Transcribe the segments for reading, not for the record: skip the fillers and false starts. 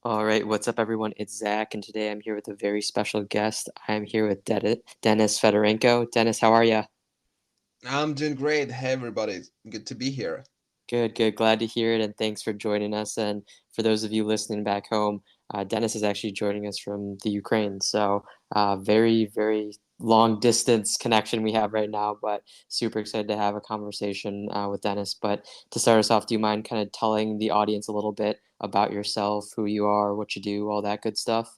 All right, what's up, everyone? It's Zach, and today I'm here with a very special guest. I'm here with Denis Fedorenko. Denis, how are you? I'm doing great. Hey, everybody. Good to be here. Good, good. Glad to hear it, and thanks for joining us. And for those of you listening back home, Denis is actually joining us from the Ukraine. So, very, very long distance connection we have right now, but super excited to have a conversation with Denis. But to start us off, do you mind kind of telling the audience a little bit about yourself, who you are, what you do, all that good stuff?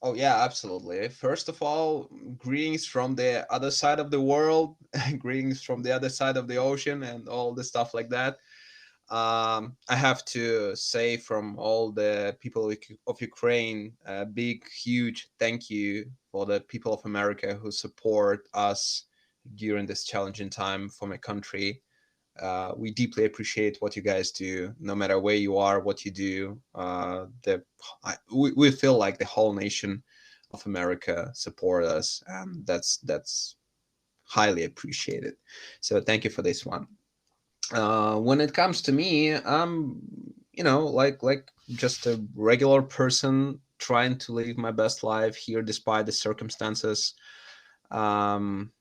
Oh, yeah, absolutely. First of all, greetings from the other side of the world, greetings from the other side of the ocean, and all the stuff like that. I have to say, from all the people of Ukraine, a big, huge thank you for the people of America who support us during this challenging time for my country. We deeply appreciate what you guys do, no matter where you are, what you do. We feel like the whole nation of America support us, and that's highly appreciated. So thank you for this one. When it comes to me, I'm like just a regular person trying to live my best life here despite the circumstances. Um,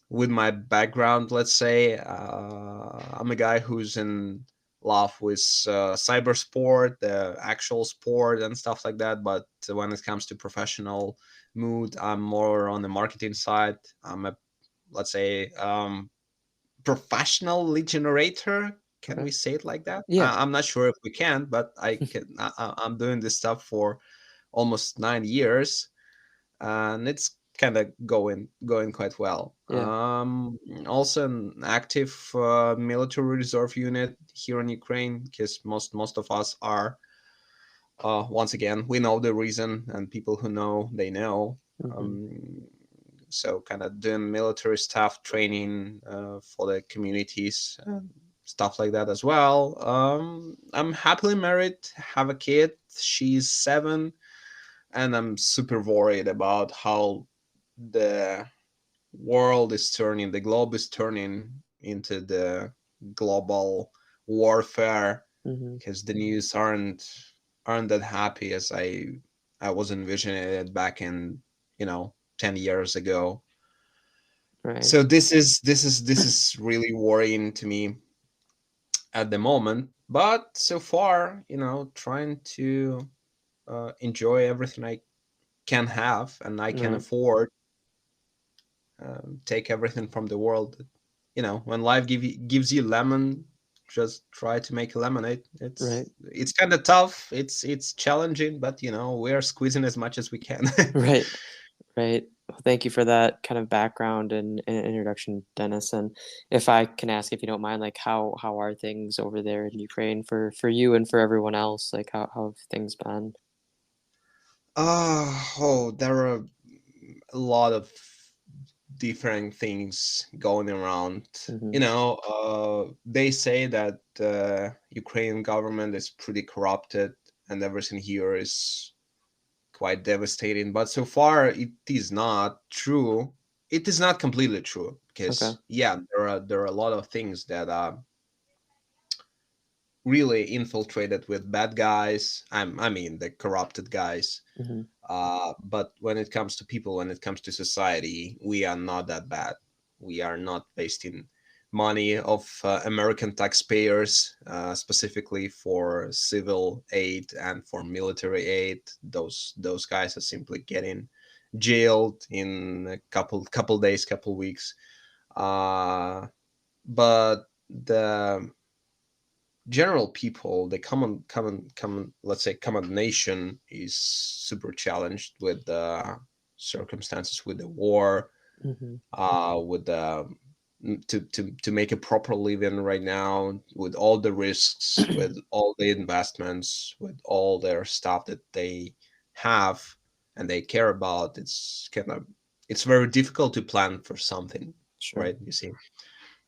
with my background, let's say, I'm a guy who's in love with cyber sport, the actual sport, and stuff like that. But when it comes to professional mood, I'm more on the marketing side. I'm a, let's say, professional lead generator. Can Okay. we say it like that? Yeah. I'm not sure if we can, but I'm doing this stuff for almost 9 years, and it's kind of going quite well. Yeah. Also an active military reserve unit here in Ukraine, because most of us are. Once again, we know the reason, and people who know, they know. Hmm. Um, so kind of doing military staff training for the communities and stuff like that as well. I'm happily married, have a kid. She's 7, and I'm super worried about how the world is turning, the globe is turning into the global warfare, Hmm. because the news aren't that happy as I was envisioning it back in 10 years ago. Right. So this is really worrying to me at the moment. But so far, trying to enjoy everything I can have and I can Right. afford, take everything from the world. When life gives you lemon, just try to make lemonade. Right. It's kind of tough. It's challenging, but we are squeezing as much as we can. Right. Right. Well, thank you for that kind of background and introduction, Dennis. And if I can ask, if you don't mind, like how are things over there in Ukraine for you and for everyone else? Like how have things been? There are a lot of different things going around. Hmm. They say that the Ukrainian government is pretty corrupted, and everything here is quite devastating. But so far, it is not true. It is not completely true, Okay. because yeah, there are a lot of things that are really infiltrated with bad guys. I mean the corrupted guys. Hmm. But when it comes to people, when it comes to society, we are not that bad. We are not wasting money of American taxpayers, specifically for civil aid and for military aid. Those guys are simply getting jailed in a couple days, couple weeks. Uh, but the general people, the common, let's say, common nation, is super challenged with the circumstances, with the war, Hmm. with the to make a proper living right now, with all the risks, with all the investments, with all their stuff that they have and they care about. It's very difficult to plan for something, Sure. right? You see.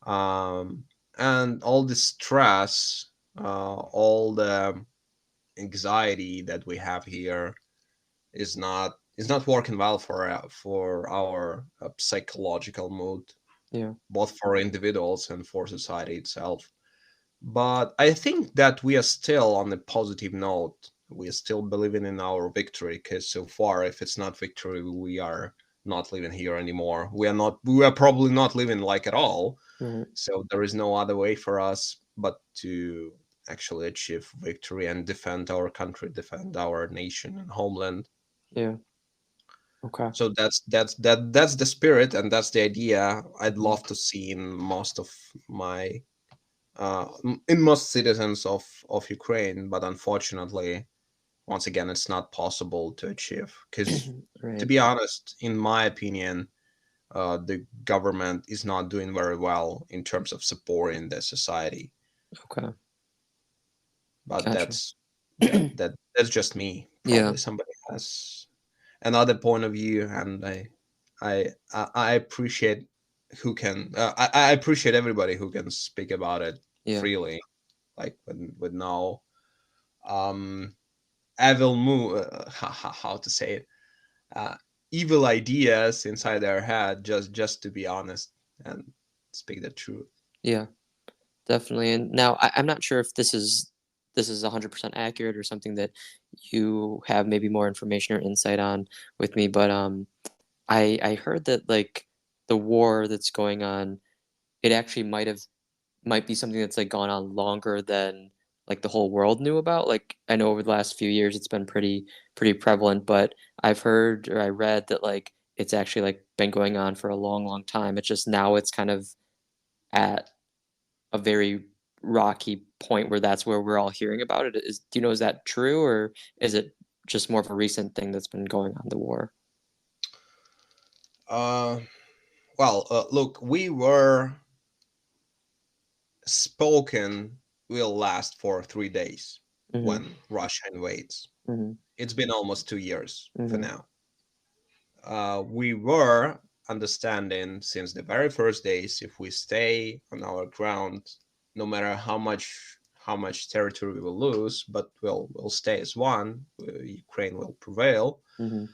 Um, and all the stress, all the anxiety that we have here is not working well for our psychological mood, Yeah. both for individuals and for society itself. But I think that we are still on a positive note. We are still believing in our victory, because so far, if it's not victory, we are not living here anymore. We are not. We are probably not living like at all. Right. So there is no other way for us but to actually achieve victory and defend our country, defend our nation and homeland. Yeah. Okay. So that's the spirit, and that's the idea I'd Mhm. love to see in most of my in most citizens of Ukraine. But unfortunately, once again, it's not possible to achieve, because, to Right. be honest, in my opinion, the government is not doing very well in terms of supporting the society. Okay. But Gotcha. that's just me. Yeah. Probably somebody has another point of view, and I appreciate who can. I appreciate everybody who can speak about it Yeah. freely, like with no um evil move. How to say it? Uh, Evil ideas inside their head, just to be honest and speak the truth. Yeah. Definitely. And now I'm not sure if this is 100% accurate or something that you have maybe more information or insight on with me, but I heard that like the war that's going on, it actually might be something that's like gone on longer than like the whole world knew about. Like I know over the last few years it's been pretty prevalent, but I've heard or I read that like it's actually like been going on for a long, long time. It's just now it's kind of at a very rocky point where that's where we're all hearing about it. Do you know, is that true, or is it just more of a recent thing that's been going on, the war? Uh, well, look, we were spoken will last for 3 days Mhm. when Russia invades. Mhm. It's been almost 2 years for Mhm. now. We were understanding since the very first days, if we stay on our ground, no matter how much territory we will lose, but we'll stay as one. Ukraine will prevail, Mhm.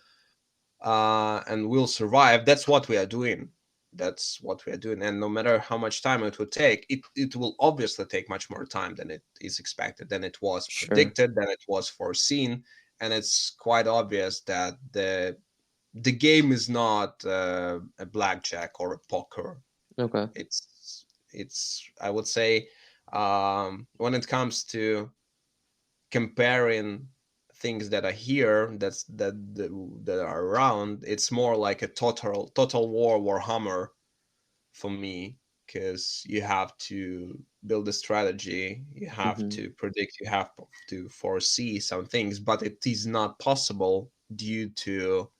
and we'll survive. That's what we are doing. That's what we are doing. And no matter how much time it would take, it will obviously take much more time than it is expected, than it was Sure. predicted, than it was foreseen. And it's quite obvious that the game is not a blackjack or a poker. Okay. It's I would say, when it comes to comparing things that are here, that are around, it's more like a total war warhammer for me, because you have to build a strategy, you have Mhm. to predict, you have to foresee some things, but it is not possible due to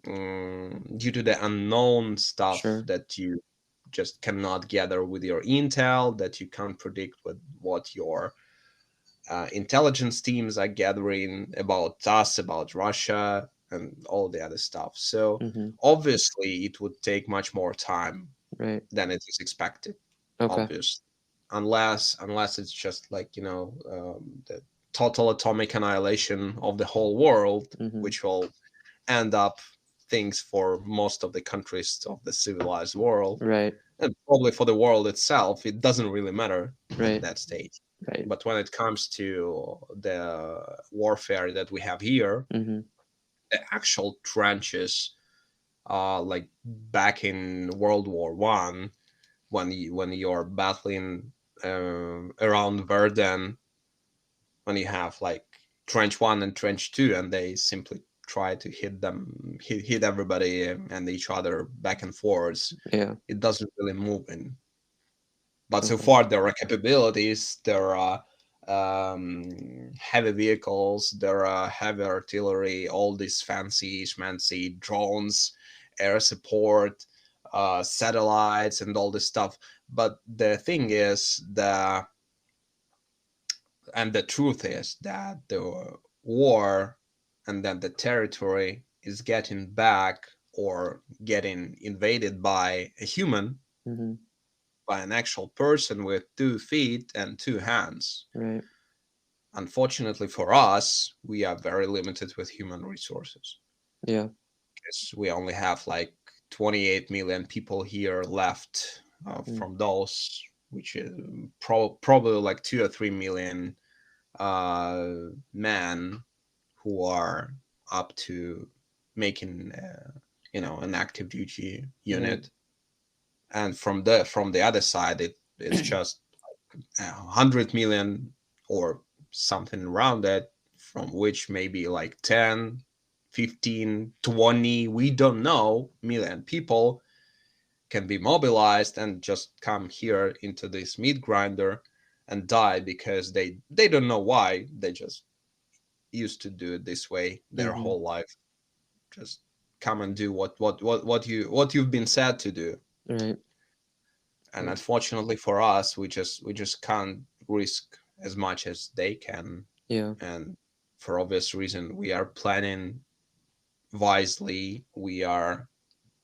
the unknown stuff Sure. that you just cannot gather with your intel, that you can't predict what your intelligence teams are gathering about us, about Russia, and all the other stuff. So Mhm. obviously, it would take much more time Right. than it is expected. Okay. Obvious, unless it's just like, the total atomic annihilation of the whole world, Mhm. which will end up things for most of the countries of the civilized world, Right. and probably for the world itself. It doesn't really matter at Right. that stage. Right. But when it comes to the warfare that we have here, Mhm. the actual trenches, like back in World War I, when you're battling around Verdun, when you have like trench one and trench two, and they simply try to hit everybody and each other back and forth, Yeah. it doesn't really move in. But so Okay. far, there are capabilities, there are heavy vehicles, there are heavy artillery, all these fancy schmancy drones, air support, satellites, and all this stuff. But the thing is, the truth is that the war and then the territory is getting back or getting invaded by a human, Mhm. by an actual person with 2 feet and 2 hands. Right. Unfortunately for us, we are very limited with human resources, Yeah. because we only have like 28 million people here left, Mm. from those. which is probably like 2 or 3 million men who are up to making an active duty Right. unit. And from the other side, it's just 100 million or something around that, from which maybe like 10, 15, 20, we don't know, million people can be mobilized and just come here into this meat grinder and die because they don't know why. They just used to do it this way their Mm-hmm. whole life. Just come and do what you've been said to do. Right. And Right. unfortunately for us, we just can't risk as much as they can. Yeah. And for obvious reason, we are planning wisely. We are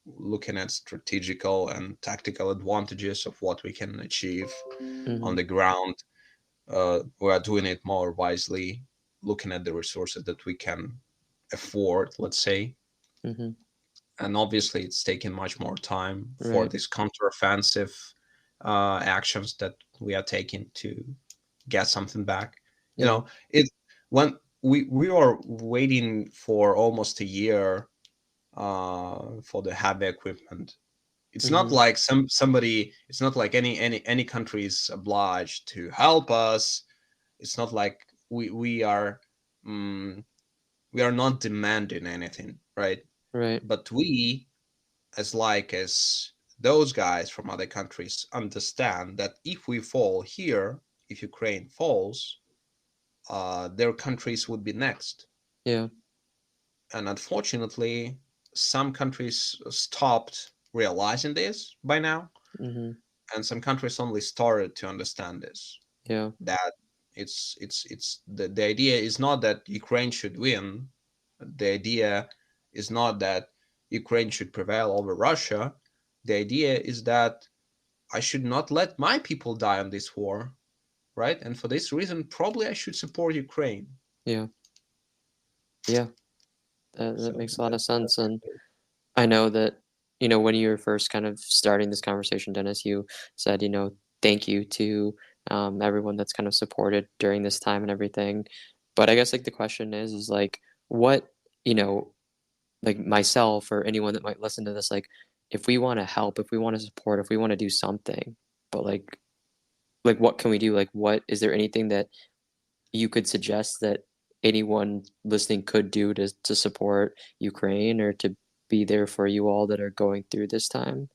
looking at strategical and tactical advantages of what we can achieve on Mm-hmm. the ground. We are doing it more wisely, looking at the resources that we can afford, let's say. Mm-hmm. And obviously, it's taking much more time for Right. these counteroffensive actions that we are taking to get something back. Yeah. It when we are waiting for almost a year for the heavy equipment. It's not Mm-hmm. like somebody. It's not like any country is obliged to help us. It's not like um, we are not demanding anything, right? Right. But we, as those guys from other countries, understand that if we fall here, if Ukraine falls, their countries would be next. Yeah. And unfortunately, some countries stopped realizing this by now, Mm-hmm. and some countries only started to understand this. Yeah. That the idea is not that Ukraine should win. The idea is not that Ukraine should prevail over Russia. The idea is that I should not let my people die on this war, right? And for this reason, probably I should support Ukraine. Yeah. Yeah. That So makes a lot of that's sense. And I know that, when you were first kind of starting this conversation, Dennis, you said, thank you to everyone that's kind of supported during this time and everything. But I guess like the question is like, what, you know, like myself or anyone that might listen to this, like, if we want to help, if we want to support, if we want to do something, but like, what can we do? Like, what is there anything that you could suggest that anyone listening could do to support Ukraine or to be there for you all that are going through this time?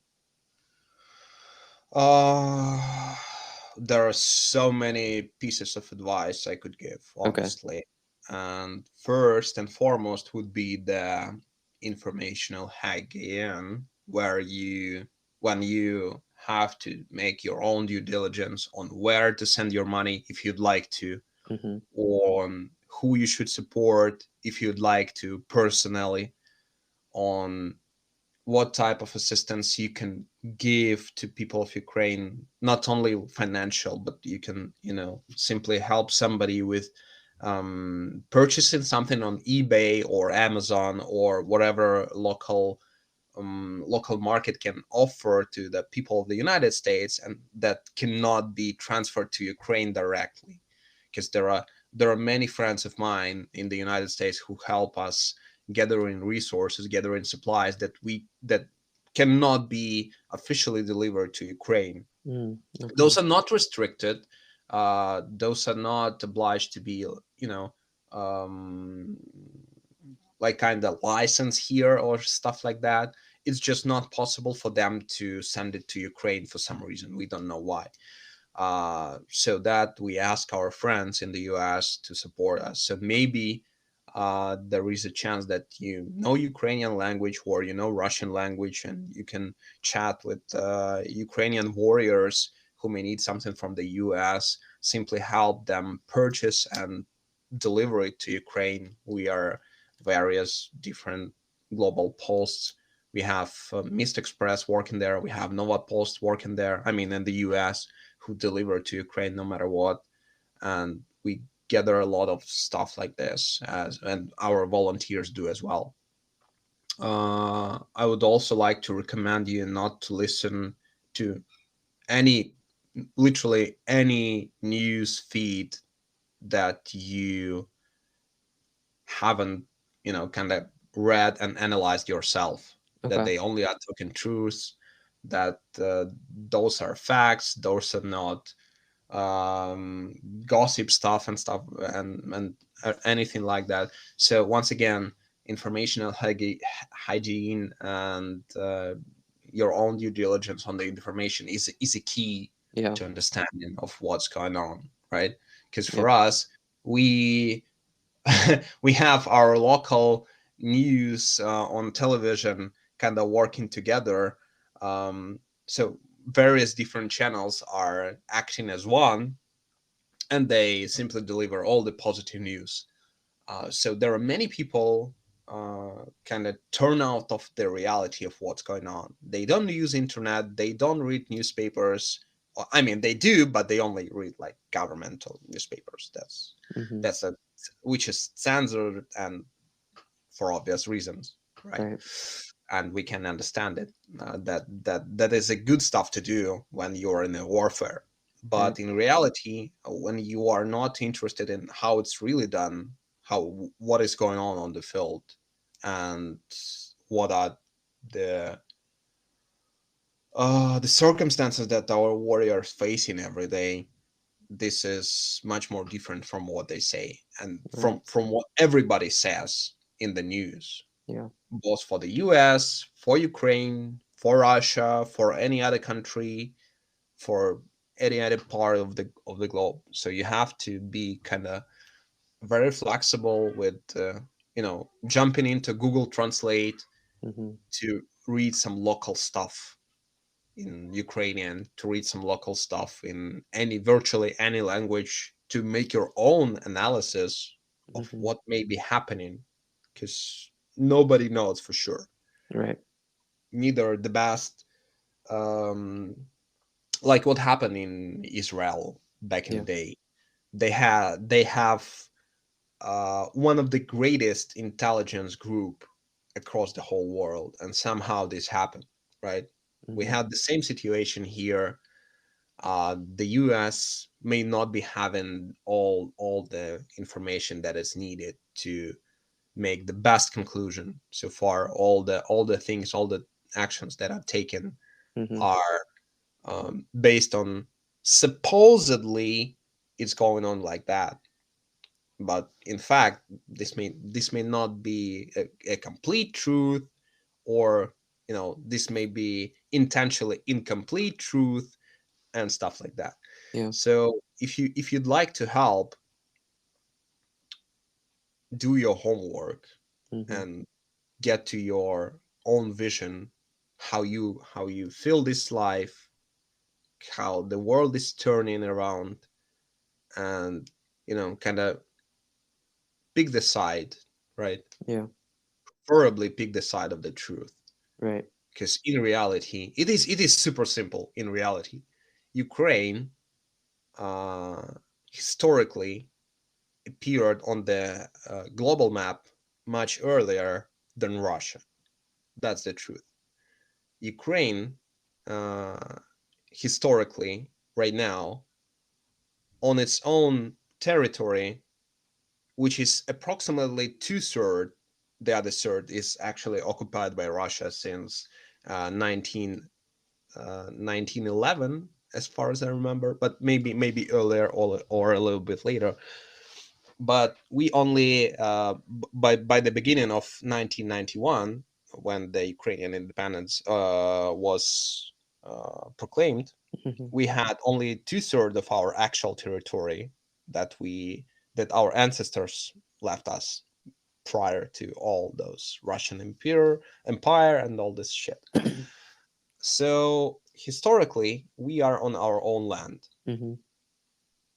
Uh, there are so many pieces of advice I could give, Okay. honestly. And first and foremost would be the informational hygiene, where when you have to make your own due diligence on where to send your money if you'd like to, Mhm. on who you should support if you'd like to personally, on what type of assistance you can give to people of Ukraine, not only financial, but you can, simply help somebody with purchasing something on eBay or Amazon or whatever local market can offer to the people of the United States, and that cannot be transferred to Ukraine directly, because there are many friends of mine in the United States who help us gathering resources, gathering supplies that cannot be officially delivered to Ukraine. Okay. Those are not restricted. Those are not obliged to be, um, like kind of license here or stuff like that. It's just not possible for them to send it to Ukraine for some reason. We don't know why. So that we ask our friends in the US to support us. So maybe there is a chance that you know Ukrainian language or you know Russian language, and you can chat with Ukrainian warriors who may need something from the US. Simply help them purchase and deliver it to Ukraine. We are various different global posts. We have Mist Express working there. We have Nova Post working there. I mean, in the US, who deliver to Ukraine no matter what. And we gather a lot of stuff like this, and our volunteers do as well. I would also like to recommend you not to listen to any. literally any news feed that you haven't, kind of read and analyzed yourself, that Okay. they only are talking truths, that those are facts, those are not um, gossip stuff and stuff, and anything like that. So once again, informational hygiene and your own due diligence on the information is a key Yeah. to understanding of what's going on, right? Because for Yep. us, we we have our local news on television kind of working together. So various different channels are acting as one, and they simply deliver all the positive news. So there are many people kind of turn out of the reality of what's going on. They don't use internet. They don't read newspapers. I mean, they do, but they only read like governmental newspapers. Hmm. That's a which is censored and for obvious reasons, right? Right. And we can understand it. That is a good stuff to do when you're in a warfare. Right. But in reality, when you are not interested in how it's really done, how what is going on the field, and what are the the circumstances that our warriors facing every day, this is much more different from what they say and Right. from what everybody says in the news, Yeah. both for the US, for Ukraine, for Russia, for any other country, for any other part of the globe. So you have to be kind of very flexible with jumping into Google Translate Hmm. to read some local stuff in Ukrainian, to read some local stuff in any virtually any language, to make your own analysis of Hmm. what may be happening, because nobody knows for sure. Right. Neither the best, um, like what happened in Israel back in the Yeah. day. They have one of the greatest intelligence group across the whole world, and somehow this happened, right? We Hmm. had the same situation here. The US may not be having all the information that is needed to make the best conclusion so far. All the things, all the actions that are taken Hmm. are based on supposedly it's going on like that, but in fact this may not be a complete truth, or this may be intentionally incomplete truth and stuff like that. Yeah. So if you'd like to help, do your homework Hmm. and get to your own vision, how you feel this life, how the world is turning around, and kind of pick the side, right? Yeah. Preferably pick the side of the truth, Right. because in reality it is super simple. In reality, Ukraine uh, historically appeared on the global map much earlier than Russia. That's the truth. Ukraine, uh, historically, right now, on its own territory, which is approximately two-thirds, the other third is actually occupied by Russia since 1911, as far as I remember, but maybe earlier or a little bit later. But we only by the beginning of 1991, when the Ukrainian independence was proclaimed, Hmm. we had only two-thirds of our actual territory that our ancestors left us prior to all those Russian empire and all this shit. So historically, we are on our own land. Hmm.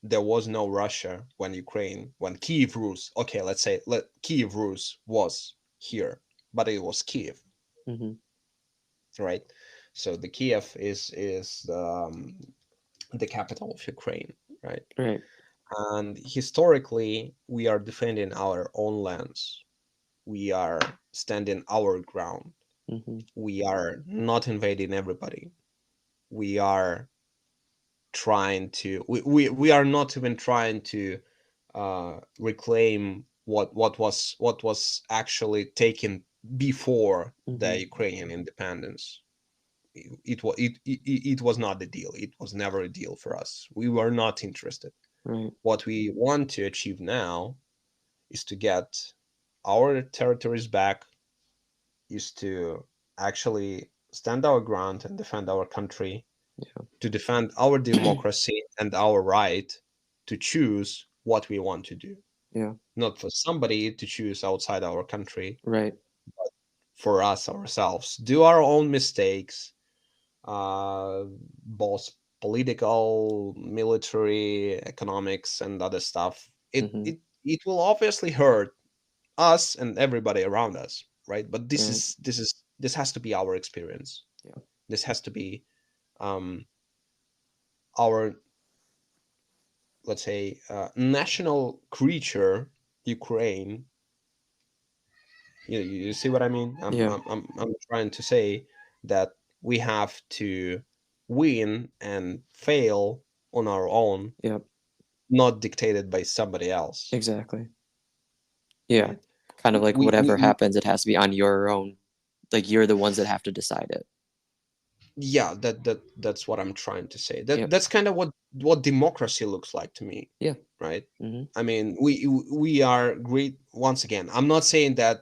There was no Russia when Kiev Rus. Okay, let's say Kiev Rus was here, but it was Kiev, Hmm. right? So the Kiev is the capital of Ukraine, right? Right. And historically, we are defending our own lands. We are standing our ground. Hmm. We are not invading everybody. We are trying to we are not even trying to reclaim what was actually taken before the Mm-hmm. Ukrainian independence. It was not the deal. It was never a deal for us. We were not interested. Right. What we want to achieve now is to get our territories back, is to actually stand our ground and defend our country, to defend our Yeah. democracy and our right to choose what we want to do. Yeah. Not for somebody to choose outside our country, Right. for us ourselves. Do our own mistakes, both political, military, economics, and other stuff. It Mm-hmm. it it will obviously hurt us and everybody around us, right? But Right. this has to be our experience. Yeah. This has to be um, our, let's say, national creature, Ukraine. You see what I mean? Yeah. I'm trying to say that we have to win and fail on our own, Yeah. not dictated by somebody else, Exactly. Yeah. right? Kind of like whatever We happens, it has to be on your own. Like you're the ones that have to decide it. Yeah, that's what I'm trying to say. Yep. That's kind of what democracy looks like to me, Yeah. right? Mm-hmm. I mean, we are great. Once again, I'm not saying that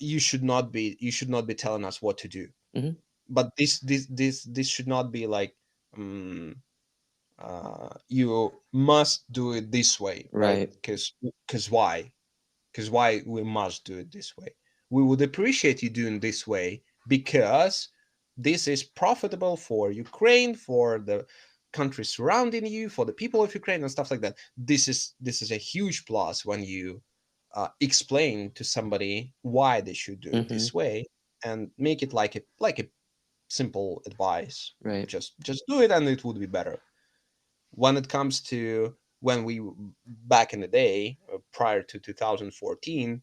you should not be telling us what to do, Mm-hmm. but this should not be like, um, you must do it this way, right? Right. Because why? Because why we must do it this way? We would appreciate you doing this way because this is profitable for Ukraine, for the countries surrounding you, for the people of Ukraine, and stuff like that. This is a huge plus when you explain to somebody why they should do it Mm-hmm. this way, and make it like a simple advice. Right. Just do it, and it would be better. When it comes to when we back in the day, prior to 2014,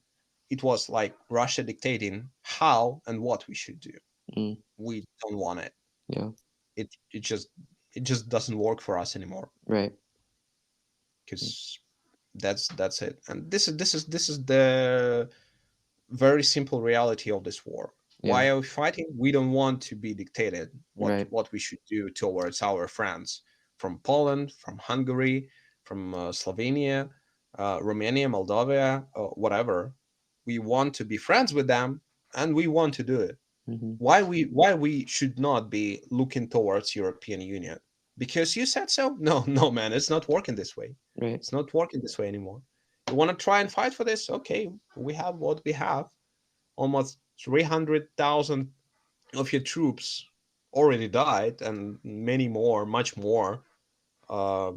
it was like Russia dictating how and what we should do. Mm. We don't want it. Yeah. It just doesn't work for us anymore, Right. Mm. because that's it. And this is the very simple reality of this war. Yeah. Why are we fighting? We don't want to be dictated Right. what we should do towards our friends from Poland, from Hungary, from Slovenia, Romania, Moldova, whatever. We want to be friends with them, and we want to do it. Mm-hmm. Why we should not be looking towards European Union? Because you said so? No, no, man, it's not working this way. Right. It's not working this way anymore. You want to try and fight for this? Okay, we have what we have. Almost 300,000 of your troops already died, and many more, much more, uh,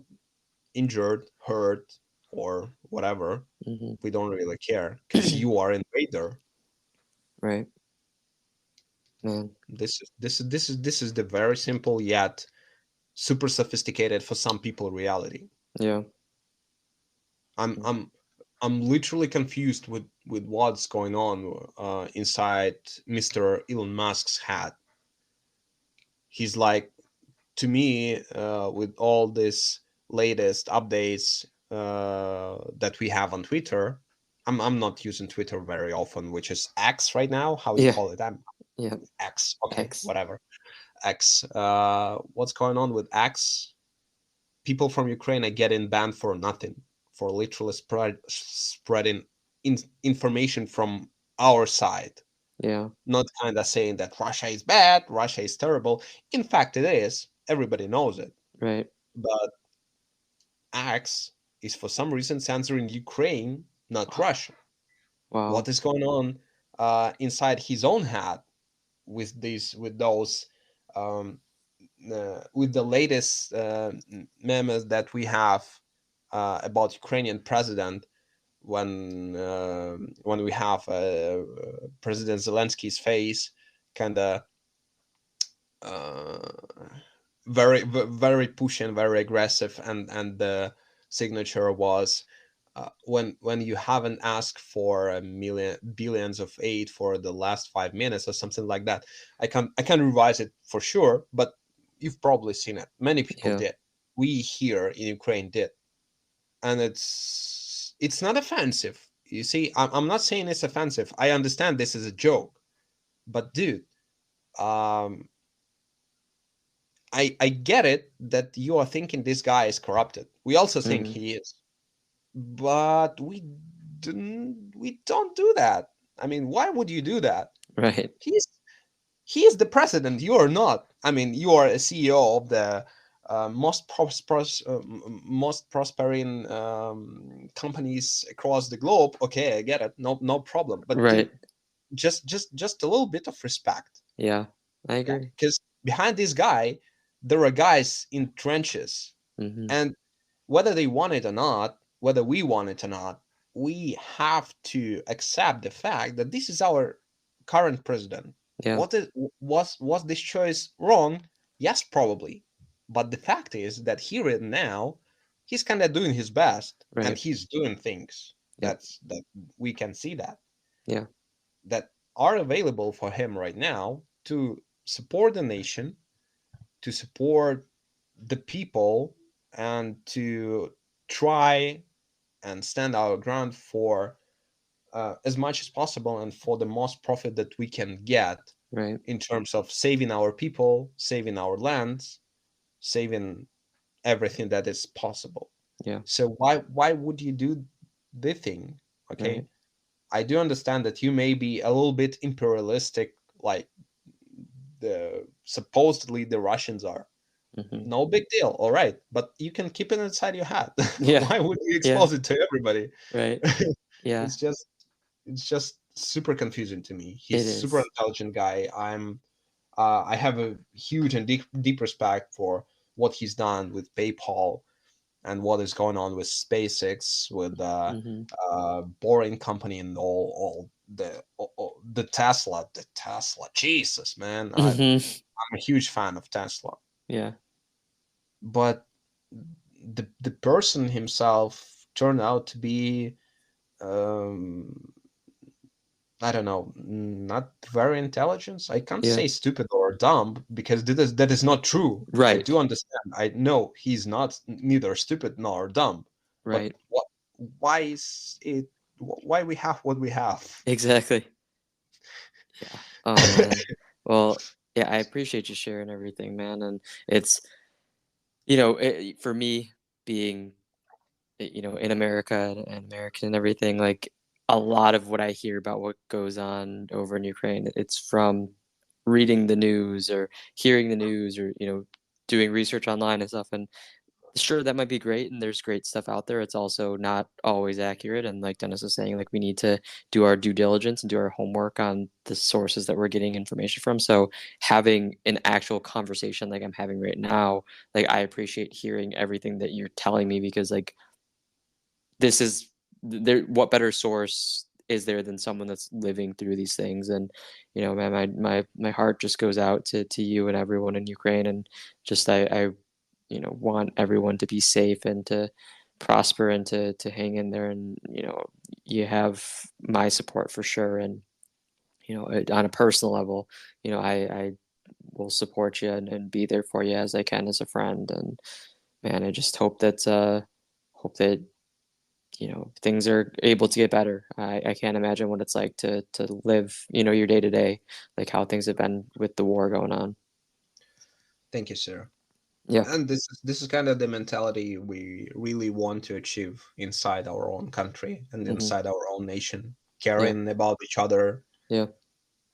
injured, hurt, or whatever. Mm-hmm. We don't really care because you are invader. Right. Man. This is the very simple yet super sophisticated for some people reality. Yeah. I'm I'm I'm literally confused with what's going on inside Mr. Elon Musk's head. He's like, to me, with all this latest updates that we have on Twitter. I'm not using Twitter very often, which is X right now. How you Yeah. call it? I'm Yeah. X. Okay, X. whatever. X. What's going on with X? People from Ukraine are getting banned for nothing, for literally spreading information from our side. Yeah. Not kind of saying that Russia is bad, Russia is terrible. In fact, it is. Everybody knows it. Right. But Axe is for some reason censoring Ukraine, not Russia. What Wow. is going on inside his own head with those, um, with the latest memes that we have about Ukrainian president, when we have President Zelensky's face kind of uh, very pushing, very aggressive, and the signature was, when you haven't asked for a million billions of aid for the last 5 minutes or something like that. I can revise it for sure, but you've probably seen it. Many people Yeah. did. we here in Ukraine did, and it's not offensive. You see, I'm not saying it's offensive. I understand this is a joke, but dude, um, I get it that you are thinking this guy is corrupted. We also think Hmm. he is, but we don't do that. I mean, why would you do that? Right. He's he is the president. You are not. I mean, you are a CEO of the most prospering companies across the globe. Okay, I get it. No problem. But Right. dude, just a little bit of respect. Yeah, I Yeah, agree. because behind this guy, there are guys in trenches, Hmm. and whether they want it or not, whether we want it or not, we have to accept the fact that this is our current president. Yeah. Was this choice wrong? Yes, probably. But the fact is that here and now, he's kind of doing his best, and Right. he's doing things Yep. that we can see Yeah. that are available for him right now to support the nation, to support the people, and to try and stand our ground for as much as possible and for the most profit that we can get Right. in terms of saving our people, saving our lands, saving everything that is possible. Yeah. So why would you do the thing? Okay, Right. I do understand that you may be a little bit imperialistic, like the supposedly the Russians are. Hmm. No big deal. All right, but you can keep it inside your hat. Yeah. Why would you Yeah. expose it to everybody? Right. Yeah. it's just it's just super confusing to me. He's It a super is. intelligent guy. I have a huge and deep respect for what he's done with PayPal and what is going on with SpaceX, with Hmm. Boring Company, and all the Tesla. Jesus, man, Hmm. I'm a huge fan of Tesla, Yeah. but the person himself turned out to be um, I don't know, not very intelligent. I can't Yeah. say stupid or dumb because that is not true. I Right. do understand. I know he's not neither stupid nor dumb, but Right. what? Why is it? Why we have what we have? Exactly. Yeah. Oh man. Well, yeah, I appreciate you sharing everything, man. And it's, for me being, in America and American and everything, like a lot of what I hear about what goes on over in Ukraine, it's from reading the news or hearing the news or, doing research online and stuff. And sure, that might be great, and there's great stuff out there. It's also not always accurate, and like Dennis was saying, like we need to do our due diligence and do our homework on the sources that we're getting information from. So having an actual conversation like I'm having right now, like I appreciate hearing everything that you're telling me because like this is there. What better source is there than someone that's living through these things? And man, my heart just goes out to you and everyone in Ukraine, and just I want everyone to be safe and to prosper and to hang in there. And you have my support for sure. And on a personal level, I will support you and be there for you as I can as a friend. And man, I just hope that things are able to get better. I can't imagine what it's like to live your day to day, like how things have been with the war going on. Thank you, sir. Yeah. And this is kind of the mentality we really want to achieve inside our own country and Hmm. inside our own nation, Yeah. caring about each other, Yeah.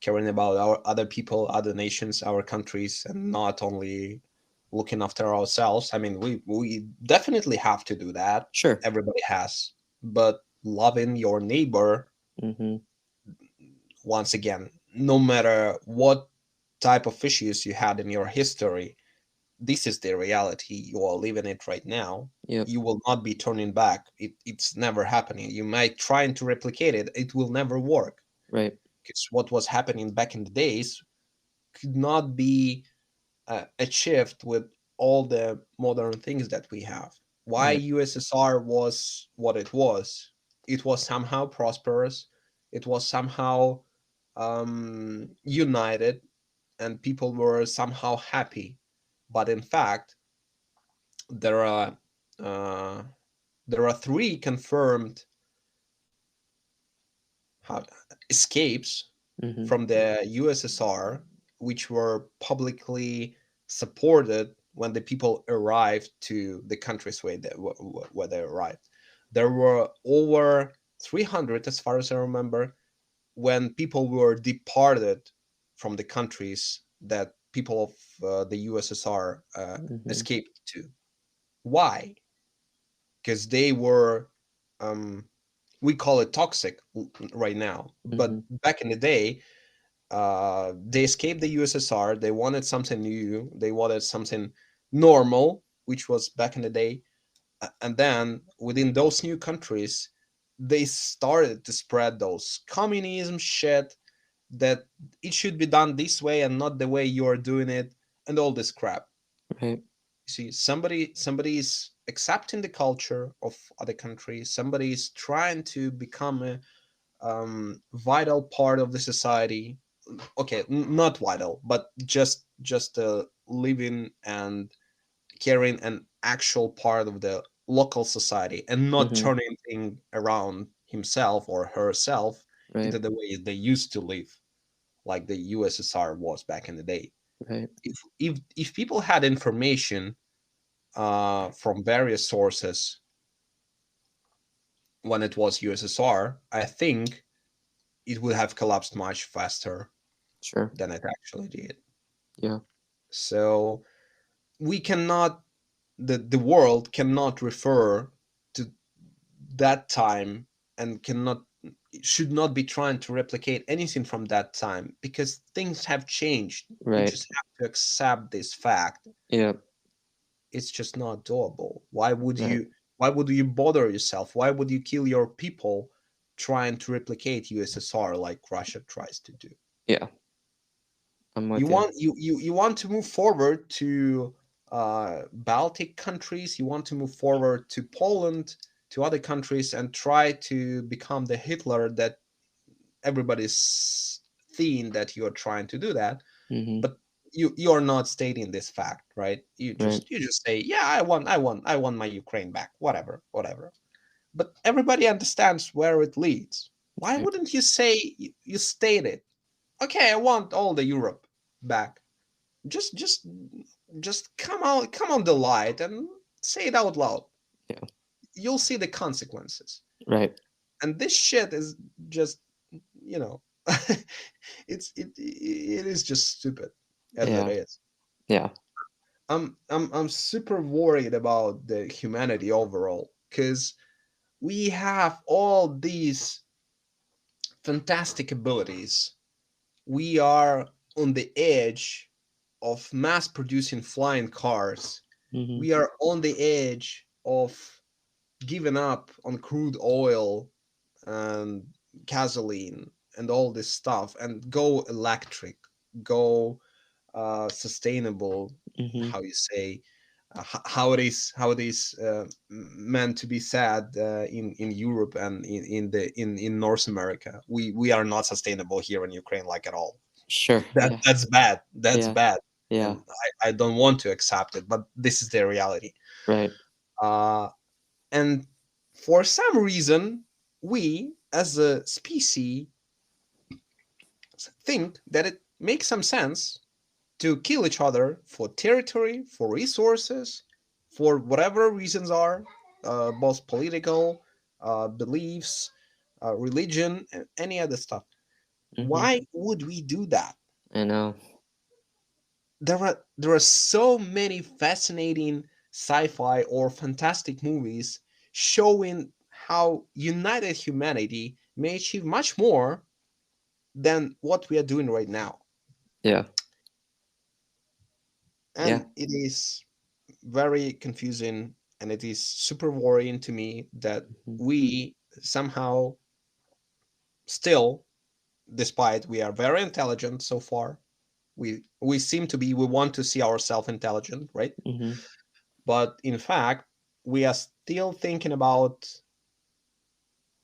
caring about our other people, other nations, our countries, and not only looking after ourselves. I mean, we definitely have to do that. Sure. Everybody has, but loving your neighbor, Hmm. once again, no matter what type of issues you had in your history, this is the reality. You are living it right now. Yep. You will not be turning back. It's never happening. You might trying to replicate it. It will never work Right. because what was happening back in the days could not be achieved with all the modern things that we have. Why Right. USSR was what it was somehow prosperous, it was somehow united, and people were somehow happy. But in fact, there are uh, there are three confirmed how, escapes Mm-hmm. from the USSR, which were publicly supported when the people arrived to the countries where they arrived. There were over 300, as far as I remember, when people were departed from the countries that people of the USSR Mm-hmm. escaped to. Why? Because they were, um, we call it toxic right now, but Mm-hmm. back in the day, they escaped the USSR. They wanted something new. They wanted something normal, which was back in the day. And then within those new countries, they started to spread those communism shit, that it should be done this way and not the way you're doing it, and all this crap. Right. You see, somebody is accepting the culture of other countries. Somebody is trying to become a vital part of the society. Okay, not vital, but just living and carrying an actual part of the local society, and not Mm-hmm. turning thing around himself or herself Right. into the way they used to live, like the USSR was back in the day. Right. If people had information from various sources when it was USSR, I think it would have collapsed much faster Sure. than it actually did. Yeah. So we cannot, the world cannot refer to that time, and cannot, should not be trying to replicate anything from that time, because things have changed. You Right. just have to accept this fact. Yeah. It's just not doable. Right. Why would you bother yourself? Why would you kill your people trying to replicate USSR like Russia tries to do? Yeah. I'm You with you. want you want to move forward to Baltic countries. You want to move forward to Poland, to other countries, and try to become the Hitler that everybody's seeing that you're trying to do that. Mm-hmm. But you're not stating this fact, right? Right. You just say, yeah, I want my Ukraine back, whatever, whatever. But everybody understands where it leads. Why Right. wouldn't you say, you state it? Okay, I want all the Europe back. just just just come on the light and say it out loud. Yeah. You'll see the consequences. Right. And this shit is just, you know, it is just stupid as it Yeah. is. Yeah. I'm super worried about the humanity overall, because we have all these fantastic abilities. We are on the edge of mass producing flying cars. Mm-hmm. We are on the edge of giving up on crude oil and gasoline and all this stuff, and go electric, go sustainable. Mm-hmm. How you say, how it is meant to be said in Europe and in North America. We are not sustainable here in Ukraine, like at all. Sure. That Yeah. that's bad. That's Yeah. bad, Yeah. and I don't want to accept it. But this is the reality. Right. Uh, and for some reason, we as a species think that it makes some sense to kill each other for territory, for resources, for whatever reasons are, both political, beliefs, religion, and any other stuff. Mm-hmm. Why would we do that? I know. There are so many fascinating sci-fi or fantastic movies showing how united humanity may achieve much more than what we are doing right now. Yeah. Yeah. And it is very confusing, and it is super worrying to me that Mm-hmm. we somehow still, despite we are very intelligent so far, we seem to be, we want to see ourselves intelligent, right? Mm-hmm. But in fact, we are still thinking about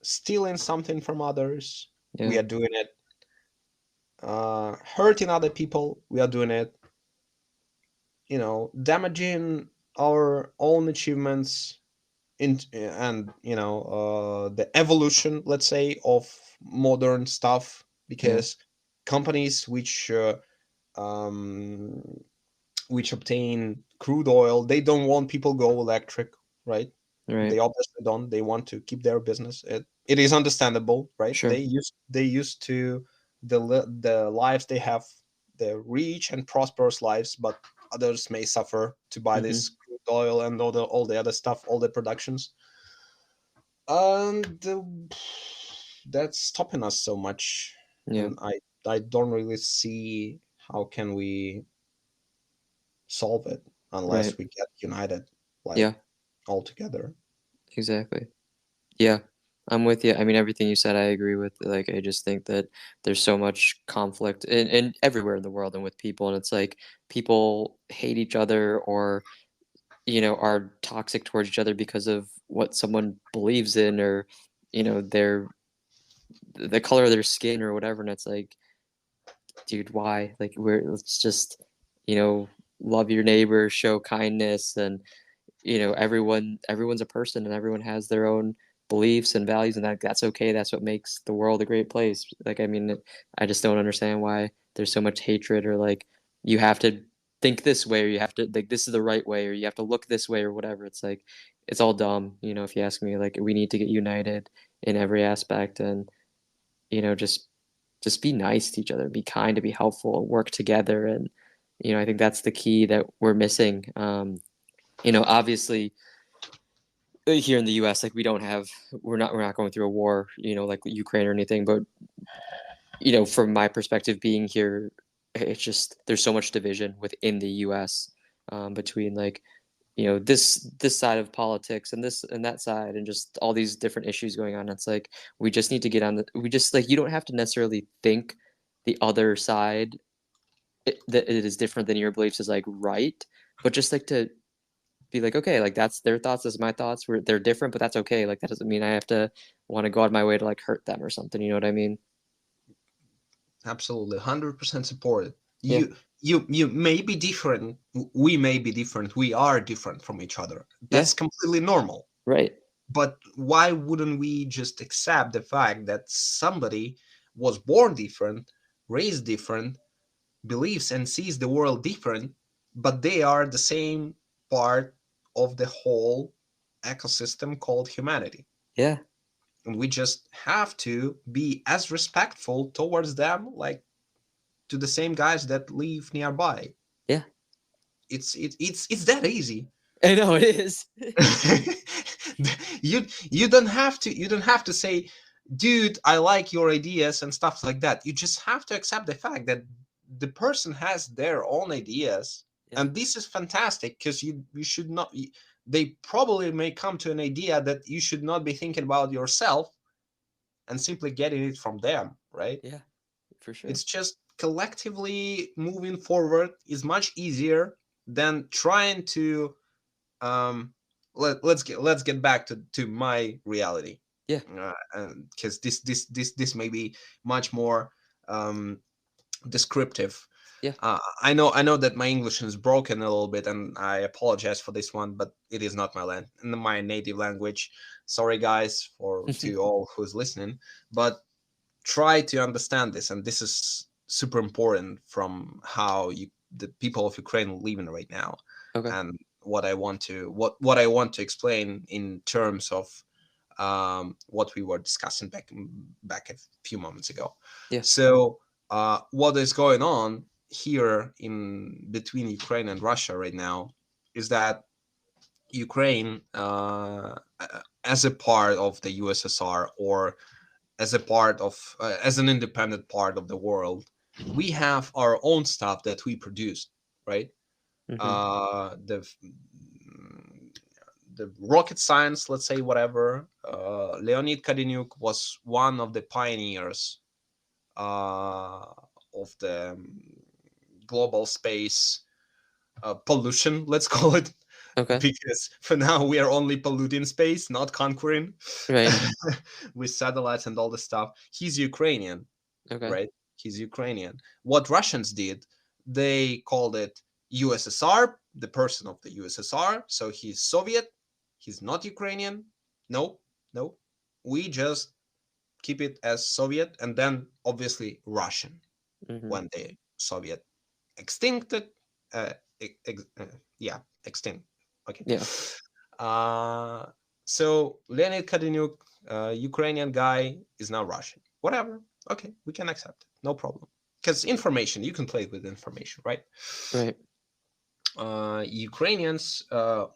stealing something from others. We Yeah. are doing it. Hurting other people. We are doing it. You know, damaging our own achievements in, and the evolution, let's say, of modern stuff, Yeah. because companies um, which obtain crude oil, they don't want people go electric, right? They Right. obviously don't. They want to keep their business. It is understandable, right? Sure. They used to the lives they have, the rich and prosperous lives, but others may suffer to buy Mm-hmm. this crude oil and all the other stuff, all the productions, and that's stopping us so much. Yeah. And I don't really see how can we solve it Right. unless we get united, like, Yeah. all together. Exactly. Yeah. I'm with you. I mean, everything you said, I agree with. Like, I just think that there's so much conflict in everywhere in the world and with people, and it's like people hate each other or are toxic towards each other because of what someone believes in or their the color of their skin or whatever. And it's like, dude, why? Like, let's just you know love your neighbor, show kindness, and everyone's a person and everyone has their own beliefs and values, and that's okay. That's what makes the world a great place. Like, I mean, I just don't understand why there's so much hatred, or like you have to think this way, or you have to like this is the right way, or you have to look this way, or whatever. It's like it's all dumb, if you ask me. Like, we need to get united in every aspect, and just be nice to each other, be kind, to be helpful, work together. And I think that's the key that we're missing. Obviously here in the US, like we're not going through a war, like Ukraine or anything, but from my perspective being here, it's just there's so much division within the US, between like this side of politics and this and that side, and just all these different issues going on. It's like we just need to get on the we just like you don't have to necessarily think the other side that it is different than your beliefs is like right, but just like to be like, okay, like that's their thoughts, that's my thoughts. They're different, but that's okay. Like that doesn't mean I have to want to go out of my way to like hurt them or something. You know what I mean? Absolutely, 100% supported. Yeah. You may be different. We may be different. We are different from each other. Yeah. That's completely normal. Right. But why wouldn't we just accept the fact that somebody was born different, raised different, believes and sees the world different, but they are the same part of the whole ecosystem called humanity? Yeah. And we just have to be as respectful towards them, like to the same guys that live nearby. Yeah. It's that easy. I know it is. You don't have to say, dude, I like your ideas and stuff like that. You just have to accept the fact that the person has their own ideas, Yeah. and this is fantastic, because you should not, they probably may come to an idea that you should not be thinking about yourself and simply getting it from them, right? Yeah. For sure. It's just collectively moving forward is much easier than trying to, let's get back to my reality, Yeah. because this may be much more um, descriptive. Yeah. I know that my English is broken a little bit, and I apologize for this one, but it is not my native language. Sorry, guys, for to all who's listening, but try to understand this, and this is super important from how the people of Ukraine living right now, Okay. and what I want to explain in terms of what we were discussing back a few moments ago. Yeah. So what is going on here in between Ukraine and Russia right now is that Ukraine, as a part of the USSR, or as an independent part of the world, we have our own stuff that we produced, right? Mm-hmm. The rocket science, let's say, whatever. Leonid Kadenyuk was one of the pioneers of the global space pollution, let's call it, Okay. because for now we are only polluting space, not conquering, Right. with satellites and all this stuff. He's Ukrainian, Okay. right? He's Ukrainian. What Russians did, they called it USSR, the person of the USSR, so he's Soviet, he's not Ukrainian. No, no. We just keep it as Soviet, and then obviously Russian Mm-hmm. when the Soviet extincted. Uh, yeah, extinct. Okay. Yeah. Uh, so Leonid Kadenyuk, Ukrainian guy, is now Russian. Whatever. Okay, we can accept it. No problem. Because information, you can play with information, right? Right. Ukrainians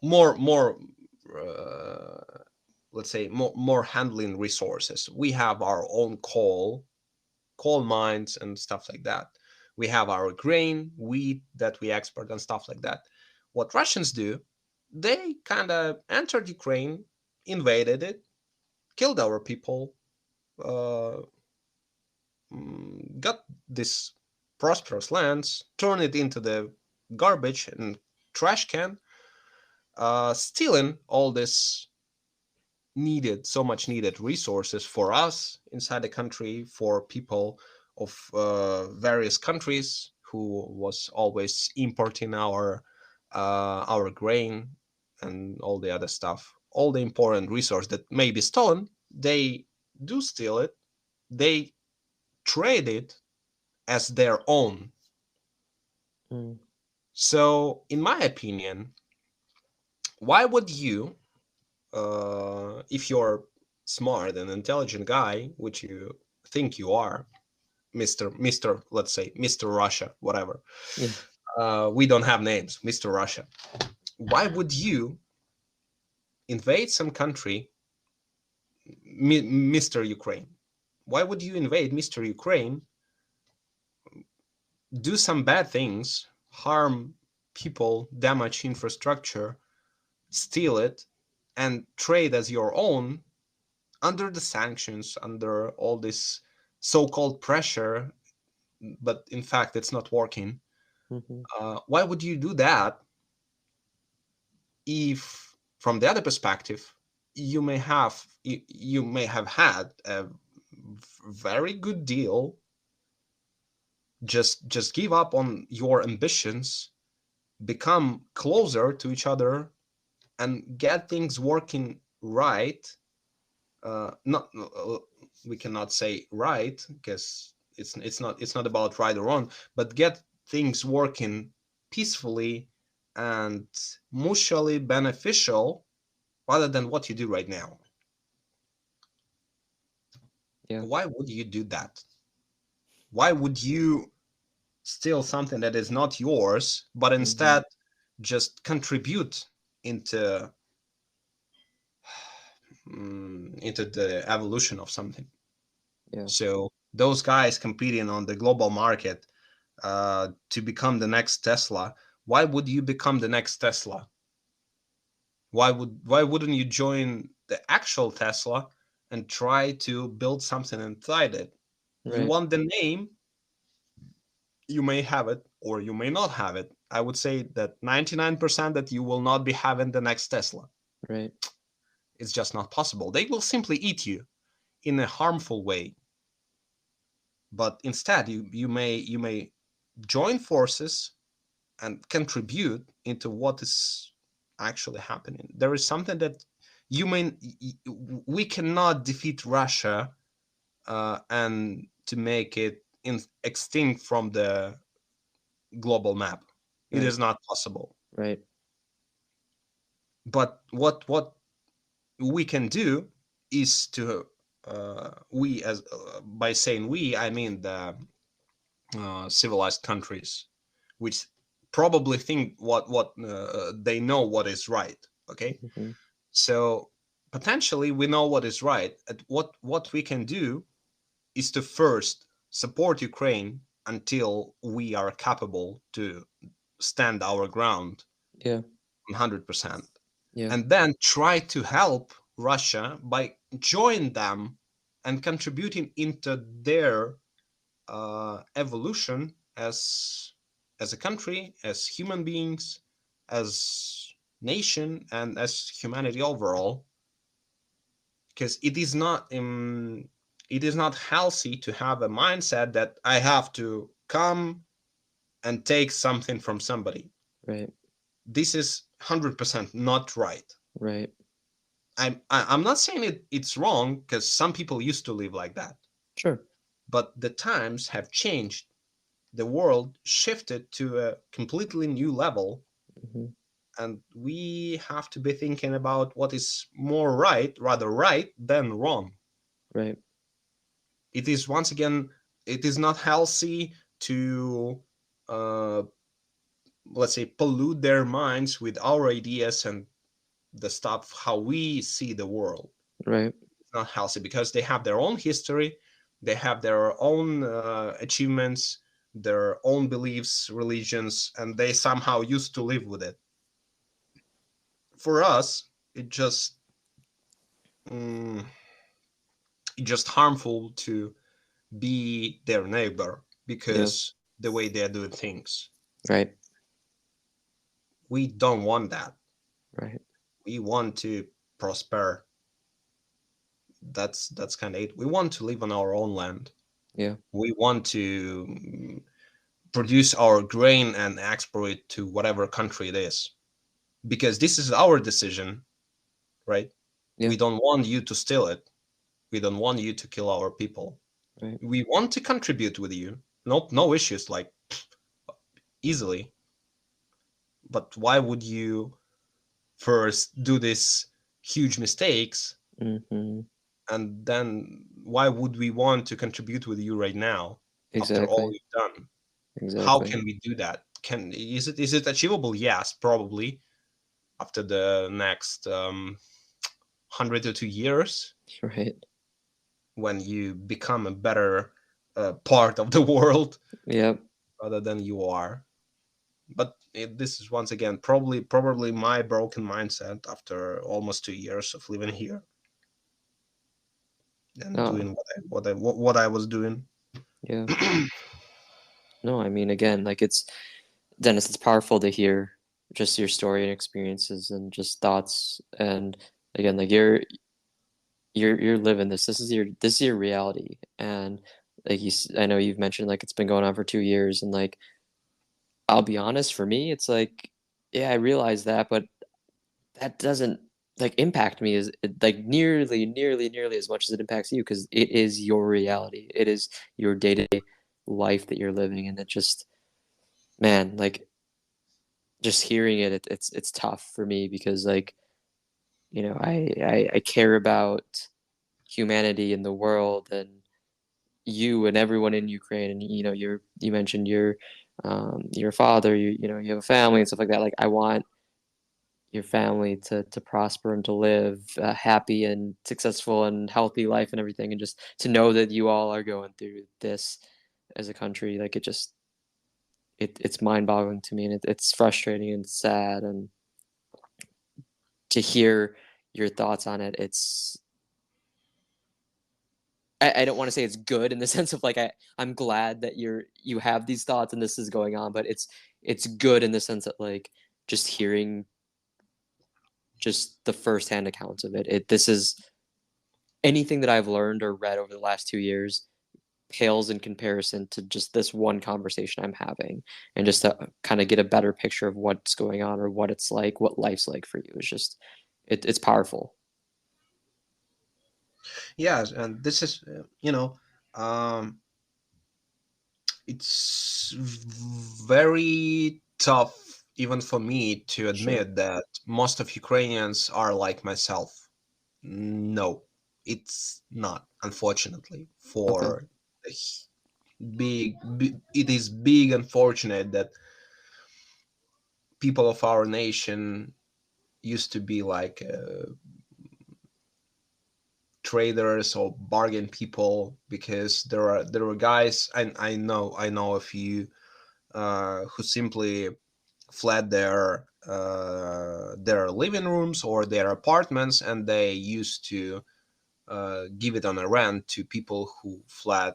more let's say more handling resources. We have our own coal mines and stuff like that. We have our grain, wheat that we export and stuff like that. What Russians do, they kind of entered Ukraine, invaded it, killed our people, uh, got this prosperous lands, turned it into the garbage and trash can, stealing all this so much needed resources for us inside the country, for people of various countries who was always importing our grain and all the other stuff, all the important resource that may be stolen. They do steal it. They trade it as their own. Mm. So, in my opinion, why would you, if you're smart and intelligent guy, which you think you are, Mister, let's say Mister Russia, whatever. Yeah. We don't have names, Mister Russia. Why would you invade some country, Mister Ukraine? Why would you invade Mister Ukraine, do some bad things, harm people, damage infrastructure, steal it, and trade as your own under the sanctions, under all this so-called pressure, but in fact it's not working. Mm-hmm. Why would you do that if, from the other perspective, you may have had a very good deal? Just give up on your ambitions, become closer to each other, and get things working right. Not We cannot say right because it's not about right or wrong, but get things working peacefully and mutually beneficial rather than what you do right now. Yeah. Why would you do that? Why would you steal something that is not yours, but Mm-hmm. instead just contribute into into the evolution of something? Yeah. So those guys competing on the global market to become the next Tesla. Why would you become the next Tesla? Why wouldn't you join the actual Tesla and try to build something inside it? You Right. want the name, you may have it or you may not have it. I would say that 99% that you will not be having the next Tesla. Right. It's just not possible. They will simply eat you in a harmful way. But instead, you may join forces and contribute into what is actually happening. There is something that you may we cannot defeat Russia and to make it extinct from the global map. It Right. is not possible. Right. But what we can do is to we as by saying we, I mean the civilized countries, which probably think what they know what is right. Okay, Mm-hmm. so potentially we know what is right. And what we can do is to first support Ukraine until we are capable to stand our ground Yeah. 100%, Yeah. and then try to help Russia by joining them and contributing into their evolution as a country, as human beings, as nation, and as humanity overall. Because it is not healthy to have a mindset that I have to come and take something from somebody. Right. This is 100% not right. Right. I'm not saying it's wrong, because some people used to live like that, Sure. but the times have changed. The world shifted to a completely new level, Hmm. and we have to be thinking about what is more right, rather right than wrong. Right. It is, once again, it is not healthy to, uh, let's say, pollute their minds with our ideas and the stuff how we see the world. Right. It's not healthy because they have their own history, they have their own achievements, their own beliefs, religions, and they somehow used to live with it. For us, it just mm, it just harmful to be their neighbor Yeah. because the way they're doing things. Right. We don't want that. Right. We want to prosper. That's kind of it. We want to live on our own land. Yeah. We want to produce our grain and export it to whatever country it is, because this is our decision, right? Yeah. We don't want you to steal it. We don't want you to kill our people. Right. We want to contribute with you. No issues, like, easily. But why would you first do this huge mistakes, Hmm. and then why would we want to contribute with you right now after all Exactly. you've done? How Exactly. can we do that? Can is it achievable? Yes, probably, after the next 100 or 2 years, Right. when you become a better part of the world Yep. rather than you are. But this is, once again, probably my broken mindset after almost 2 years of living here and No. doing what I was doing. Yeah. No, I mean, again, like it's Dennis, it's powerful to hear just your story and experiences and just thoughts. And again, like you're living this. This is your reality. And like I know you've mentioned like it's been going on for 2 years, and like I'll be honest, for me, it's like, yeah, I realize that, but that doesn't like impact me as like nearly as much as it impacts you because it is your reality. It is your day-to-day life that you're living, and it just, man, like just hearing it's tough for me because like I care about humanity in the world and you and everyone in Ukraine, and you mentioned your father, you have a family and stuff like that. Like I want your family to prosper and to live a happy and successful and healthy life and everything, and just to know that you all are going through this as a country, like it's mind-boggling to me, and it's frustrating and sad, and to hear your thoughts on it, I don't want to say it's good in the sense of like I'm glad that you have these thoughts and this is going on, but it's good in the sense that like just hearing just the firsthand accounts of it. This is anything that I've learned or read over the last 2 years pales in comparison to just this one conversation I'm having, and just to kind of get a better picture of what's going on or what it's like, what life's like for you is just it's powerful. Yes, and this is, um, it's very tough even for me to Sure. admit that most of Ukrainians are like myself. No, it's not, unfortunately. Okay. For a it is big unfortunate that people of our nation used to be like traders or bargain people, because there are guys, and I know a few who simply fled their living rooms or their apartments, and they used to give it on a rent to people who fled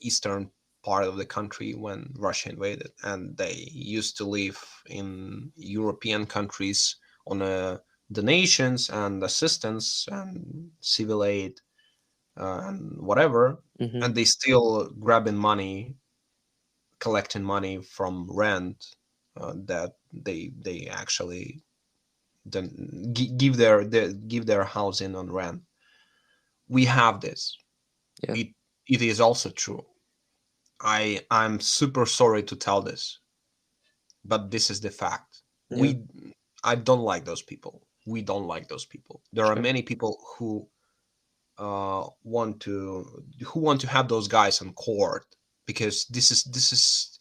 eastern part of the country when Russia invaded, and they used to live in European countries on donations and assistance and civil aid and whatever, Mm-hmm. and they still grabbing money, collecting money from rent. that they actually then give their housing on rent. We have this. Yeah. It is also true. I'm super sorry to tell this, but this is the fact. Yeah. I don't like those people. We don't like those people. There are Sure. many people who want to have those guys on court, because this is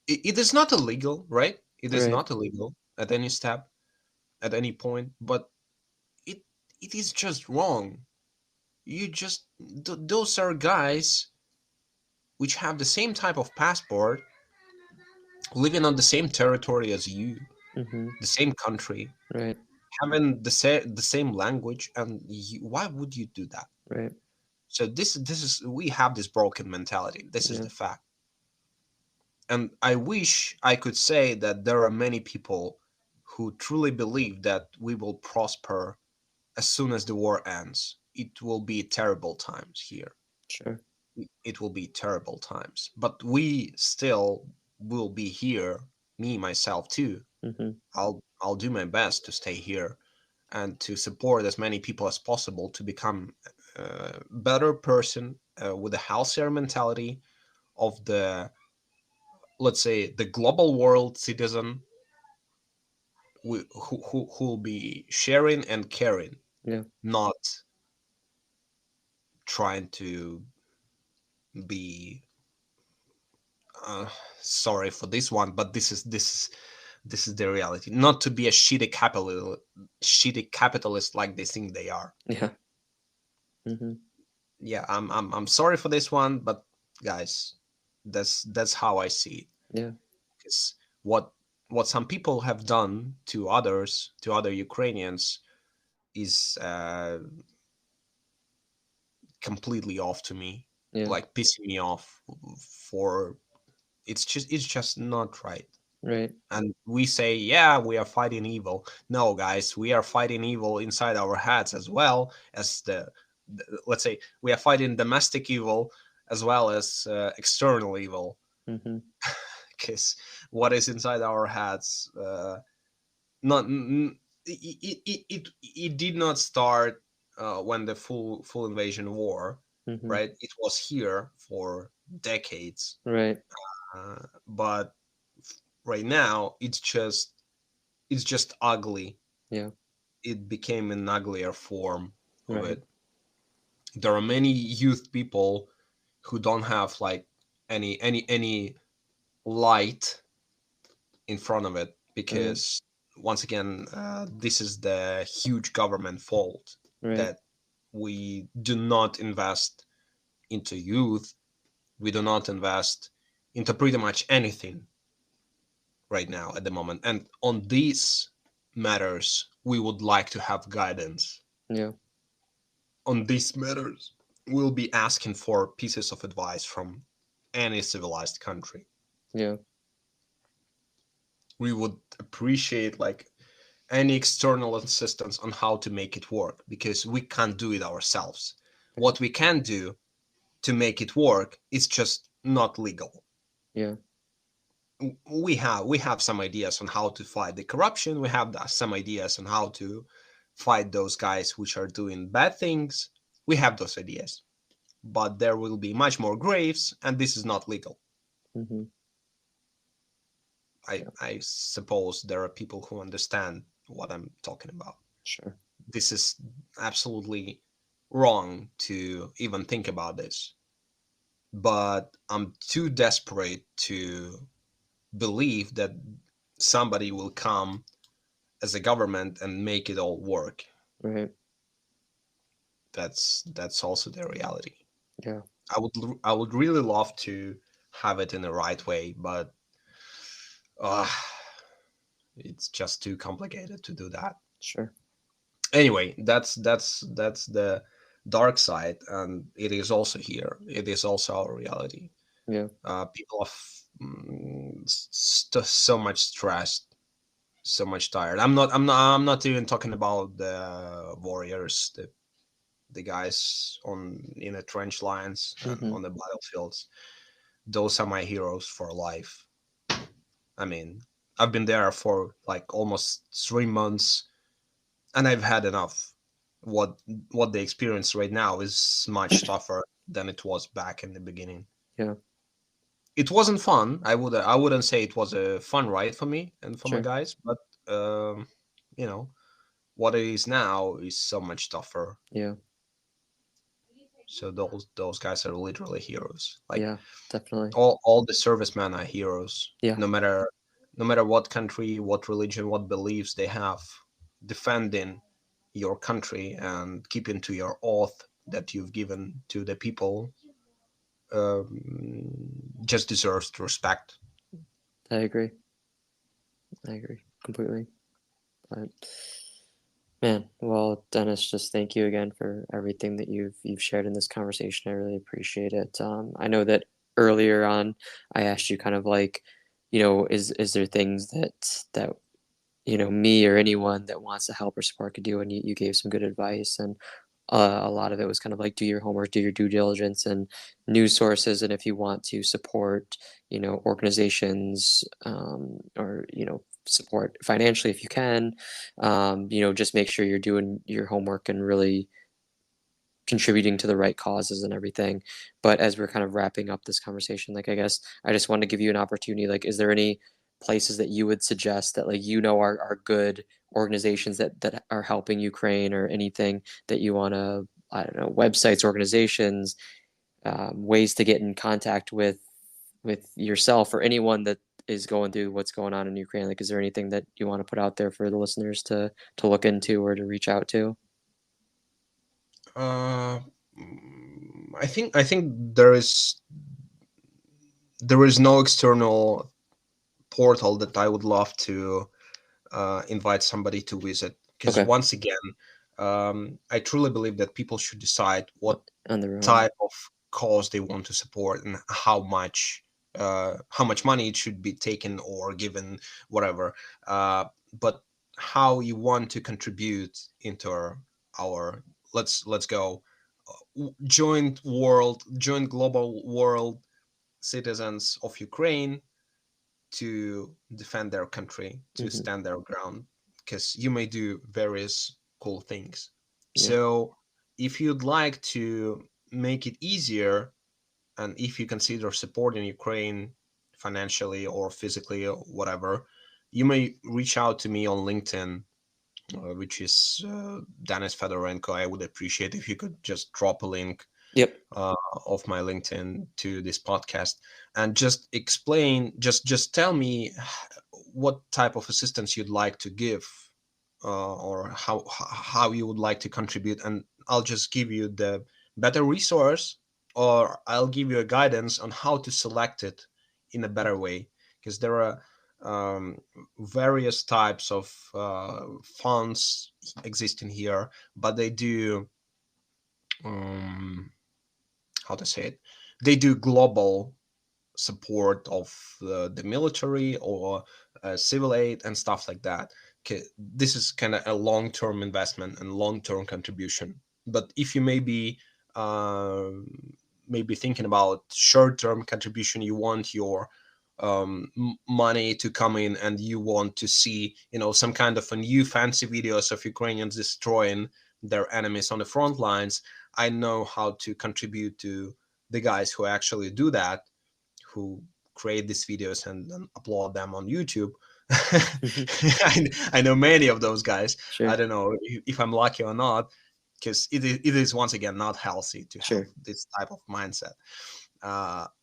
it is not illegal, right? It is Right. not illegal at any step, at any point, but it it is just wrong. You just those are guys which have the same type of passport, living on the same territory as you, Mm-hmm. the same country, Right. having the same language, and why would you do that? Right. So this is we have this broken mentality. This is Yeah. the fact. And I wish I could say that there are many people who truly believe that we will prosper as soon as the war ends. It will be terrible times here. Sure. It will be terrible times. But we still will be here, me, myself too. Mm-hmm. I'll do my best to stay here and to support as many people as possible to become a better person with a healthier mentality of the, let's say, the global world citizen who will be sharing and caring, Yeah. not trying to be uh, sorry for this one, but this is the reality. Not to be a shitty capitalist like they think they are. Yeah. Mm-hmm. Yeah, I'm sorry for this one, but guys, that's how I see it. Yeah. Because what some people have done to others, to other Ukrainians, is completely off to me, Yeah. like pissing me off. For it's just not right. Right. And we say, yeah, we are fighting evil. No, guys, we are fighting evil inside our heads as well as the let's say we are fighting domestic evil as well as external evil. Mm-hmm. Because what is inside our heads, not it did not start when the full invasion war, Mm-hmm. right? It was here for decades, Right. but right now it's just ugly. Yeah. It became an uglier form of Right. it. There are many youth people who don't have like any light in front of it, Right. because once again, this is the huge government fault Right. that we do not invest into youth. We do not invest into pretty much anything right now at the moment. And on these matters, we would like to have guidance. Yeah. On these matters, we'll be asking for pieces of advice from any civilized country. Yeah. We would appreciate like any external assistance on how to make it work, because we can't do it ourselves. Right. What we can do to make it work is just not legal. Yeah. We have some ideas on how to fight the corruption. We have some ideas on how to fight those guys which are doing bad things. We have those ideas, but there will be much more graves, and this is not legal. Mm-hmm. I Yeah. I suppose there are people who understand what I'm talking about. Sure. This is absolutely wrong to even think about this, but I'm too desperate to believe that somebody will come as a government and make it all work. Right. That's also the reality. Yeah. I would really love to have it in the right way, but uh, it's just too complicated to do that. Sure. Anyway, that's the dark side, and it is also here. It is also our reality. Yeah. People are so much stressed, so much tired. I'm not even talking about the warriors, the guys on in the trench lines and Mm-hmm. on the battlefields. Those are my heroes for life. I mean, I've been there for like almost 3 months, and I've had enough. What what they experience right now is much tougher than it was back in the beginning. Yeah, It wasn't fun. I wouldn't say it was a fun ride for me and for my sure. guys, but um, you know what it is now is so much tougher. Yeah, So those guys are literally heroes. Like yeah, definitely. all the servicemen are heroes, Yeah, no matter what country, what religion, what beliefs they have. Defending your country and keeping to your oath that you've given to the people just deserves respect. I agree. I agree completely. But man, well, Dennis, just thank you again for everything that you've shared in this conversation. I really appreciate it. I know that earlier on, I asked you kind of like, is there things that me or anyone that wants to help or support could do, and you gave some good advice, and a lot of it was kind of like do your homework, do your due diligence, and news sources, and if you want to support, organizations, or support financially if you can, just make sure you're doing your homework and really contributing to the right causes and everything. But as we're kind of wrapping up this conversation, like I guess I just want to give you an opportunity. Like, is there any places that you would suggest that like are good organizations that are helping Ukraine, or anything that you want to, I don't know, websites, organizations, ways to get in contact with yourself or anyone that is going through what's going on in Ukraine? Like, is there anything that you want to put out there for the listeners to look into or to reach out to? Uh, I think there is no external portal that I would love to invite somebody to visit, because Okay, once again, I truly believe that people should decide what on their own. type of cause they want to support and how much money it should be taken or given, whatever. But how you want to contribute into our let's go joint global world citizens of Ukraine to defend their country, to Hmm. stand their ground, because you may do various cool things. Yeah, So, if you'd like to make it easier, and if you consider supporting Ukraine financially or physically or whatever, you may reach out to me on LinkedIn, which is Denis Fedorenko. I would appreciate if you could just drop a link yep. uh, of my LinkedIn to this podcast, and just explain, just tell me what type of assistance you'd like to give, or how you would like to contribute, and I'll just give you the better resource, or I'll give you a guidance on how to select it in a better way, because there are um, various types of funds existing here, but they do um, how to say it, they do global support of the military or civil aid and stuff like that. This is kind of a long-term investment and long-term contribution. But if you uh, maybe thinking about short-term contribution, you want your money to come in, and you want to see, some kind of a new fancy videos of Ukrainians destroying their enemies on the front lines. I know how to contribute to the guys who actually do that, who create these videos and upload them on YouTube. Hmm. I know many of those guys. I Sure, don't know if I'm lucky or not, because it is once again not healthy to have sure. this type of mindset.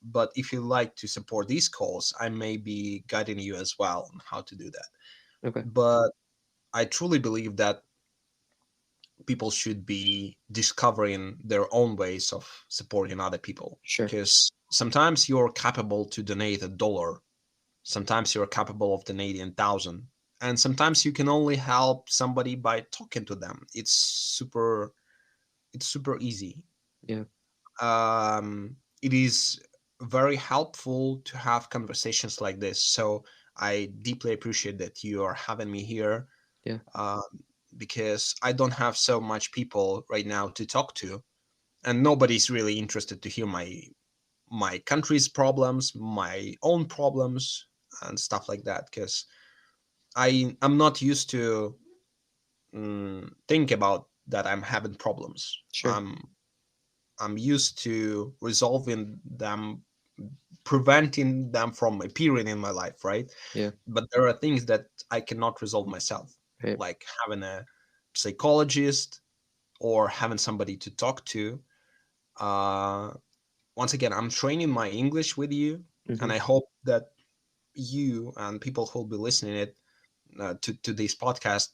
But if you like to support these calls, I may be guiding you as well on how to do that. Okay, But I truly believe that people should be discovering their own ways of supporting other people, sure. because sometimes you're capable to donate $1, sometimes you're capable of donating 1,000, and sometimes you can only help somebody by talking to them. It's super easy. Yeah, It is very helpful to have conversations like this, so I deeply appreciate that you are having me here, yeah, um, because I don't have so much people right now to talk to, and nobody's really interested to hear my country's problems, my own problems, and stuff like that. Because I'm not used to think about that I'm having problems. Sure. I'm used to resolving them, preventing them from appearing in my life, right? Yeah. But there are things that I cannot resolve myself, Right. like having a psychologist or having somebody to talk to. Uh, Once again, I'm training my English with you, and Hmm. I hope that you and people who'll be listening it to this podcast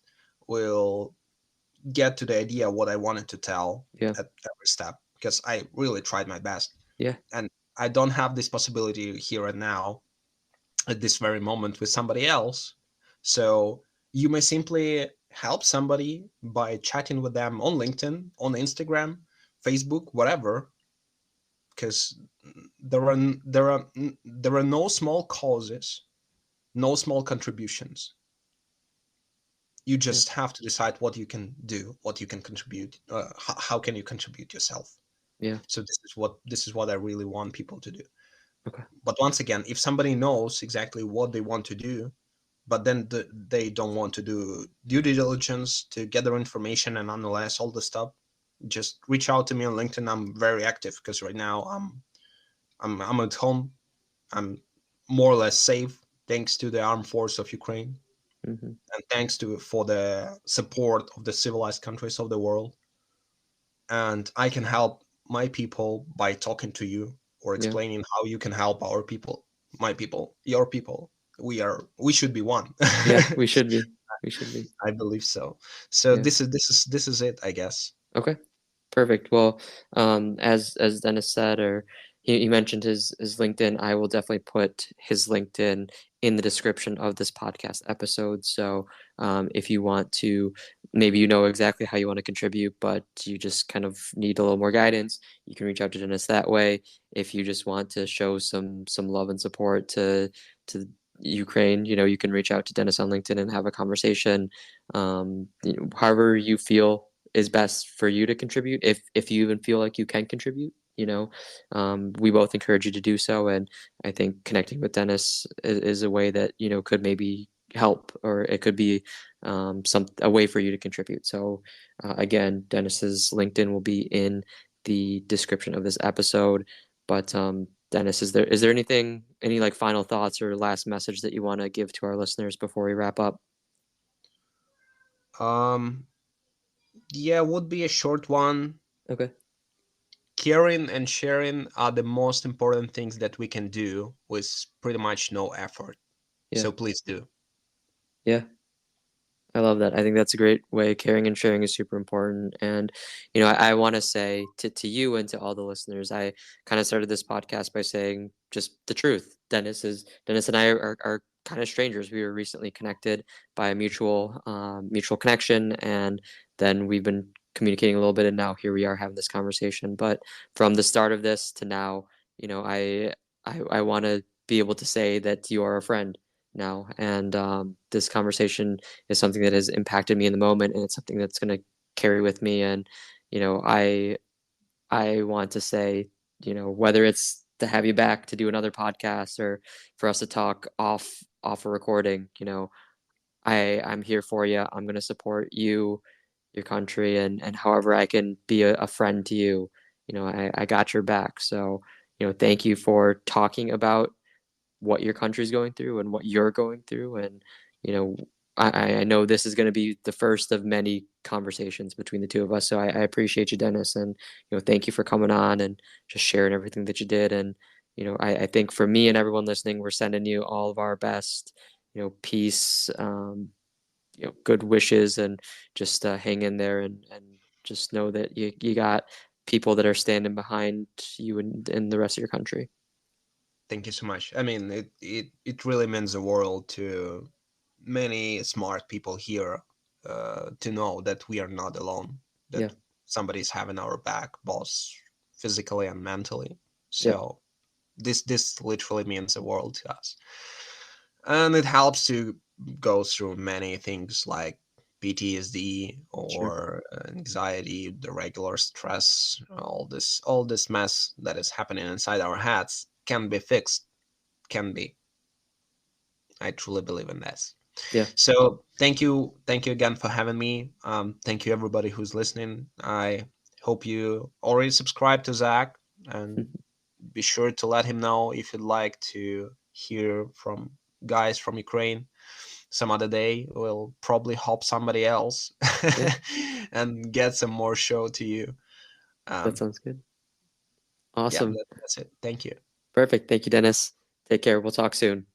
will get to the idea what I wanted to tell Yeah. at every step, because I really tried my best, Yeah. and I don't have this possibility here and now at this very moment with somebody else. So you may simply help somebody by chatting with them on LinkedIn, on Instagram, Facebook, whatever, because there are no small causes, no small contributions. You Yeah. just have to decide what you can do, what you can contribute, how can you contribute yourself. Yeah. So this is what I really want people to do. Okay. But once again, if somebody knows exactly what they want to do, but then they don't want to do due diligence to gather information and analyze all the stuff, just reach out to me on LinkedIn. I'm very active because right now I'm at home. I'm more or less safe thanks to the armed force of Ukraine, Hmm. and thanks to for the support of the civilized countries of the world. And I can help my people by talking to you or Yeah. explaining how you can help our people, my people, your people. We should be one. Yeah. We should be. We should be. I believe so. So Yeah. this is it, I guess. Okay. Perfect. Well, as Dennis said, or he mentioned his LinkedIn, I will definitely put his LinkedIn in the description of this podcast episode. So if you want to, maybe you know exactly how you want to contribute, but you just kind of need a little more guidance, you can reach out to Dennis that way. If you just want to show some love and support to Ukraine, you can reach out to Dennis on LinkedIn and have a conversation. However you feel is best for you to contribute, if you even feel like you can contribute. We both encourage you to do so, and I think connecting with Dennis is a way that could maybe help, or it could be a way for you to contribute. So again, Dennis's LinkedIn will be in the description of this episode. But Dennis, is there any like final thoughts or last message that you want to give to our listeners before we wrap up? Um, yeah, would be a short one. Okay. Caring and sharing are the most important things that we can do with pretty much no effort. Yeah. So please do. Yeah. I love that. I think that's a great way. Caring and sharing is super important. And, I want to say to you and to all the listeners, I kind of started this podcast by saying just the truth. Dennis and I are kind of strangers. We were recently connected by a mutual connection. And then we've been communicating a little bit. And now here we are having this conversation. But from the start of this to now, I want to be able to say that you are a friend now. And this conversation is something that has impacted me in the moment, and it's something that's going to carry with me. And I want to say, whether it's to have you back to do another podcast or for us to talk off a recording, I'm here for you. I'm going to support you, your country, and however I can be a friend to you. I got your back. So thank you for talking about what your country's going through and what you're going through. And, you know, I know this is going to be the first of many conversations between the two of us. So I appreciate you, Dennis. And, thank you for coming on and just sharing everything that you did. And, I think for me and everyone listening, we're sending you all of our best, peace, good wishes, and just hang in there, and just know that you got people that are standing behind you and the rest of your country. Thank you so much. I mean, it really means the world to many smart people here to know that we are not alone, Yeah. that somebody's having our back, both physically and mentally. Yep. So this literally means the world to us, and it helps to go through many things like PTSD Sure. or anxiety, the regular stress, all this mess that is happening inside our heads can be fixed. Can be. I truly believe in this. Yeah. So thank you again for having me. Thank you everybody who's listening. I hope you already subscribe to Zach, and be sure to let him know if you'd like to hear from guys from Ukraine some other day. We'll probably help somebody else Yeah. and get some more show to you. That Um, sounds good. yeah, Awesome. that's it. Thank you. Perfect. Thank you, Dennis. Take care. We'll talk soon.